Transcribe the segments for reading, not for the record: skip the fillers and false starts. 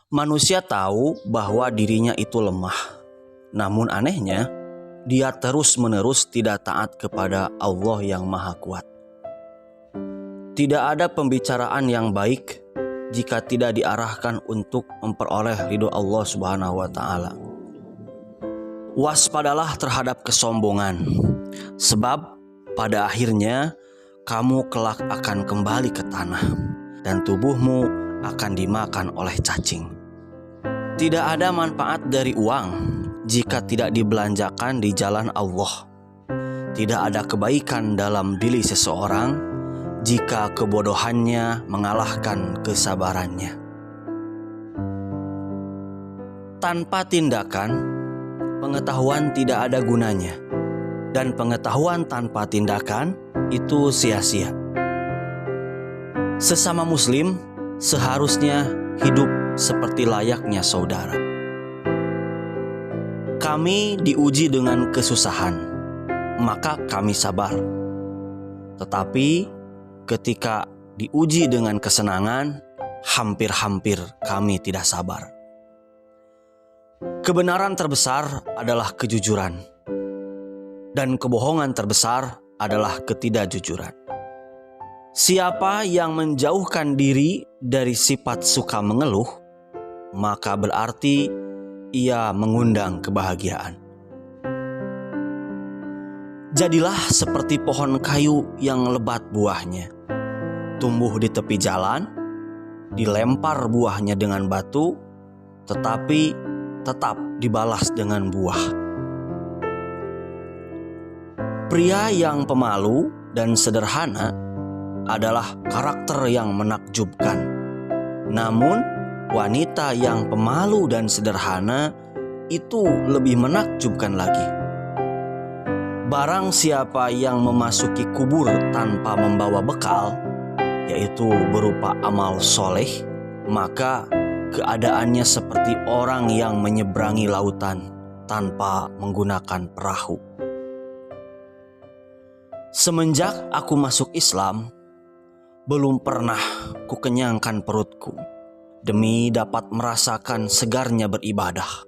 Manusia tahu bahwa dirinya itu lemah. Namun anehnya, dia terus-menerus tidak taat kepada Allah yang Maha Kuat. Tidak ada pembicaraan yang baik jika tidak diarahkan untuk memperoleh ridho Allah Subhanahu wa Ta'ala. Waspadalah terhadap kesombongan, sebab pada akhirnya kamu kelak akan kembali ke tanah dan tubuhmu akan dimakan oleh cacing. Tidak ada manfaat dari uang jika tidak dibelanjakan di jalan Allah. Tidak ada kebaikan dalam diri seseorang jika kebodohannya mengalahkan kesabarannya. Tanpa tindakan, pengetahuan tidak ada gunanya, dan pengetahuan tanpa tindakan itu sia-sia. Sesama Muslim seharusnya hidup seperti layaknya saudara. Kami diuji dengan kesusahan, maka kami sabar. Tetapi ketika diuji dengan kesenangan, hampir-hampir kami tidak sabar. Kebenaran terbesar adalah kejujuran, dan kebohongan terbesar adalah ketidakjujuran. Siapa yang menjauhkan diri dari sifat suka mengeluh, maka berarti ia mengundang kebahagiaan. Jadilah seperti pohon kayu yang lebat buahnya, tumbuh di tepi jalan, dilempar buahnya dengan batu, tetapi tetap dibalas dengan buah. Pria yang pemalu dan sederhana adalah karakter yang menakjubkan. Namun wanita yang pemalu dan sederhana itu lebih menakjubkan lagi. Barang siapa yang memasuki kubur tanpa membawa bekal, yaitu berupa amal soleh, maka keadaannya seperti orang yang menyeberangi lautan tanpa menggunakan perahu. Semenjak aku masuk Islam, belum pernah kukenyangkan perutku demi dapat merasakan segarnya beribadah.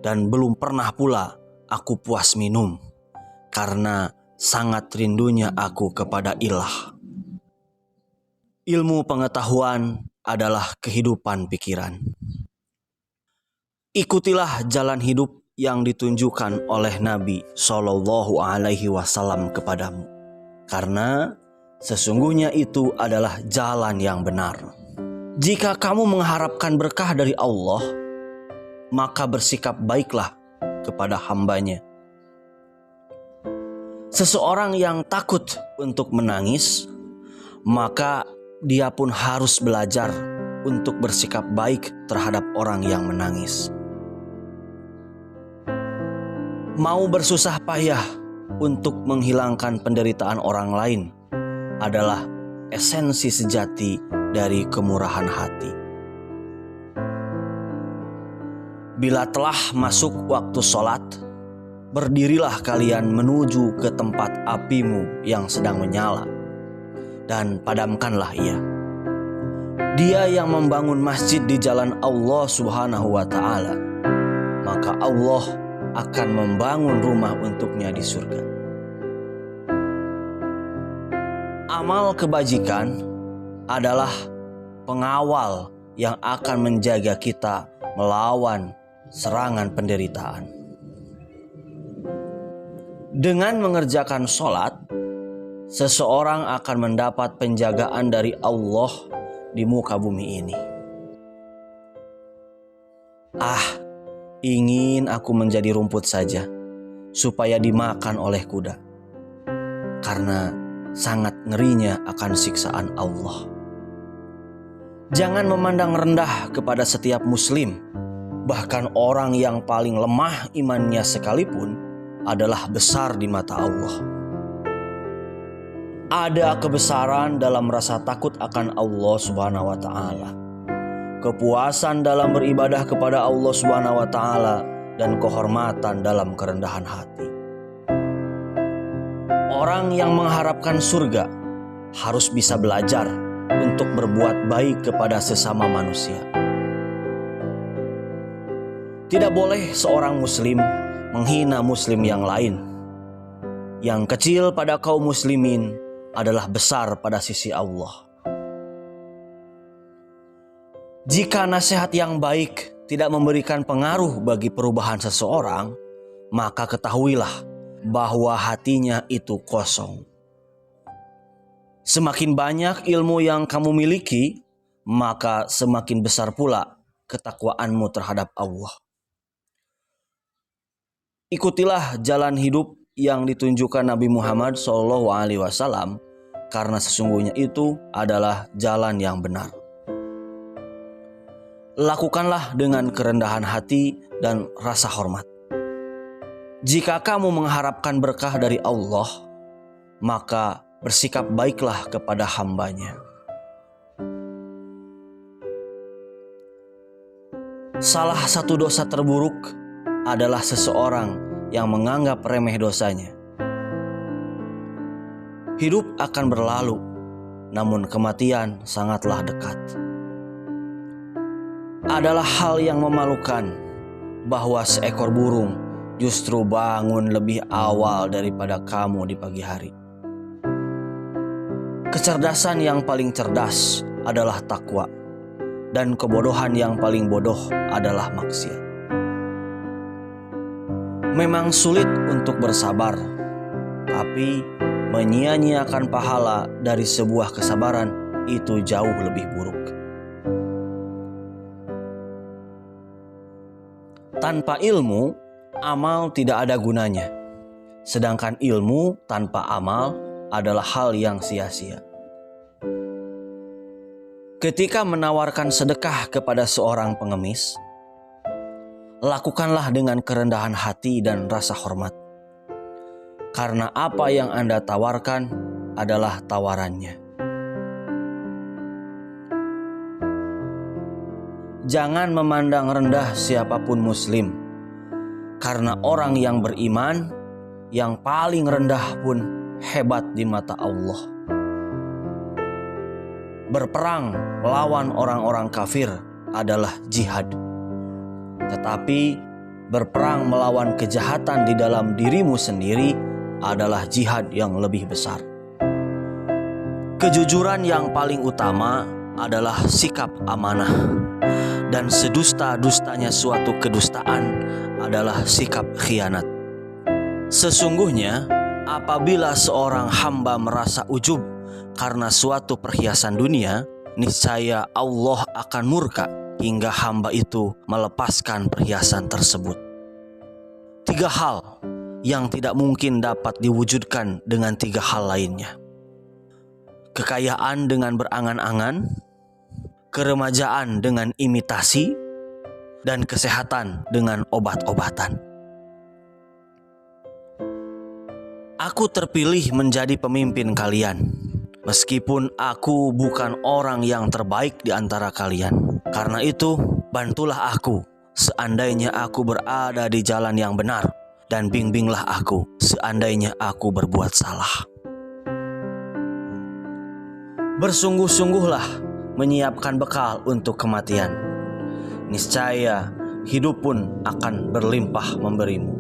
Dan belum pernah pula aku puas minum, karena sangat rindunya aku kepada ilah. Ilmu pengetahuan adalah kehidupan pikiran. Ikutilah jalan hidup yang ditunjukkan oleh Nabi Shallallahu Alaihi Wasallam kepadamu, karena sesungguhnya itu adalah jalan yang benar. Jika kamu mengharapkan berkah dari Allah, maka bersikap baiklah kepada hamba-Nya. Seseorang yang takut untuk menangis, maka dia pun harus belajar untuk bersikap baik terhadap orang yang menangis. Mau bersusah payah untuk menghilangkan penderitaan orang lain adalah esensi sejati dari kemurahan hati. Bila telah masuk waktu sholat, berdirilah kalian menuju ke tempat apimu yang sedang menyala, dan padamkanlah ia. Dia yang membangun masjid di jalan Allah Subhanahu wa Ta'ala, maka Allah akan membangun rumah untuknya di surga. Amal kebajikan adalah pengawal yang akan menjaga kita melawan serangan penderitaan. Dengan mengerjakan sholat, seseorang akan mendapat penjagaan dari Allah di muka bumi ini. Ingin aku menjadi rumput saja, supaya dimakan oleh kuda, karena sangat ngerinya akan siksaan Allah. Jangan memandang rendah kepada setiap muslim, bahkan orang yang paling lemah imannya sekalipun adalah besar di mata Allah. Ada kebesaran dalam rasa takut akan Allah Subhanahu wa Ta'ala, kepuasan dalam beribadah kepada Allah Subhanahu wa Ta'ala, dan kehormatan dalam kerendahan hati. Orang yang mengharapkan surga harus bisa belajar untuk berbuat baik kepada sesama manusia. Tidak boleh seorang muslim menghina muslim yang lain. Yang kecil pada kaum muslimin adalah besar pada sisi Allah. Jika nasihat yang baik tidak memberikan pengaruh bagi perubahan seseorang, maka ketahuilah bahwa hatinya itu kosong. Semakin banyak ilmu yang kamu miliki, maka semakin besar pula ketakwaanmu terhadap Allah. Ikutilah jalan hidup yang ditunjukkan Nabi Muhammad SAW, karena sesungguhnya itu adalah jalan yang benar. Lakukanlah dengan kerendahan hati dan rasa hormat. Jika kamu mengharapkan berkah dari Allah, maka bersikap baiklah kepada hamba-Nya. Salah satu dosa terburuk adalah seseorang yang menganggap remeh dosanya. Hidup akan berlalu, namun kematian sangatlah dekat. Adalah hal yang memalukan bahwa seekor burung justru bangun lebih awal daripada kamu di pagi hari. Kecerdasan yang paling cerdas adalah takwa, dan kebodohan yang paling bodoh adalah maksiat. Memang sulit untuk bersabar, tapi menyia-nyiakan pahala dari sebuah kesabaran itu jauh lebih buruk. Tanpa ilmu, amal tidak ada gunanya. Sedangkan ilmu tanpa amal adalah hal yang sia-sia. Ketika menawarkan sedekah kepada seorang pengemis, lakukanlah dengan kerendahan hati dan rasa hormat. Karena apa yang Anda tawarkan adalah tawarannya. Jangan memandang rendah siapapun muslim, karena orang yang beriman yang paling rendah pun hebat di mata Allah. Berperang melawan orang-orang kafir adalah jihad. Tetapi berperang melawan kejahatan di dalam dirimu sendiri adalah jihad yang lebih besar. Kejujuran yang paling utama adalah sikap amanah. Dan sedusta-dustanya suatu kedustaan adalah sikap khianat. Sesungguhnya apabila seorang hamba merasa ujub karena suatu perhiasan dunia, niscaya Allah akan murka hingga hamba itu melepaskan perhiasan tersebut. 3 hal yang tidak mungkin dapat diwujudkan dengan 3 hal lainnya. Kekayaan dengan berangan-angan, keremajaan dengan imitasi, dan kesehatan dengan obat-obatan. Aku terpilih menjadi pemimpin kalian, meskipun aku bukan orang yang terbaik di antara kalian. Karena itu, bantulah aku seandainya aku berada di jalan yang benar, dan bimbinglah aku seandainya aku berbuat salah. Bersungguh-sungguhlah menyiapkan bekal untuk kematian. Niscaya hidup pun akan berlimpah memberimu.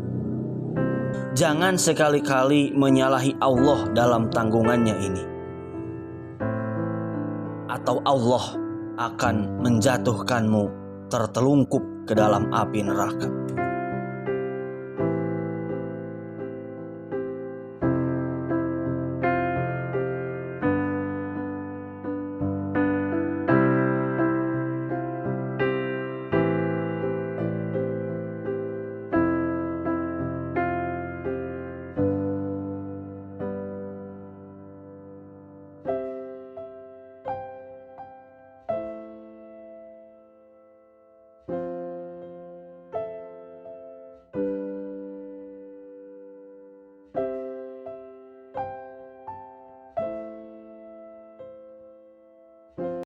Jangan sekali-kali menyalahi Allah dalam tanggungannya ini, atau Allah akan menjatuhkanmu tertelungkup ke dalam api neraka.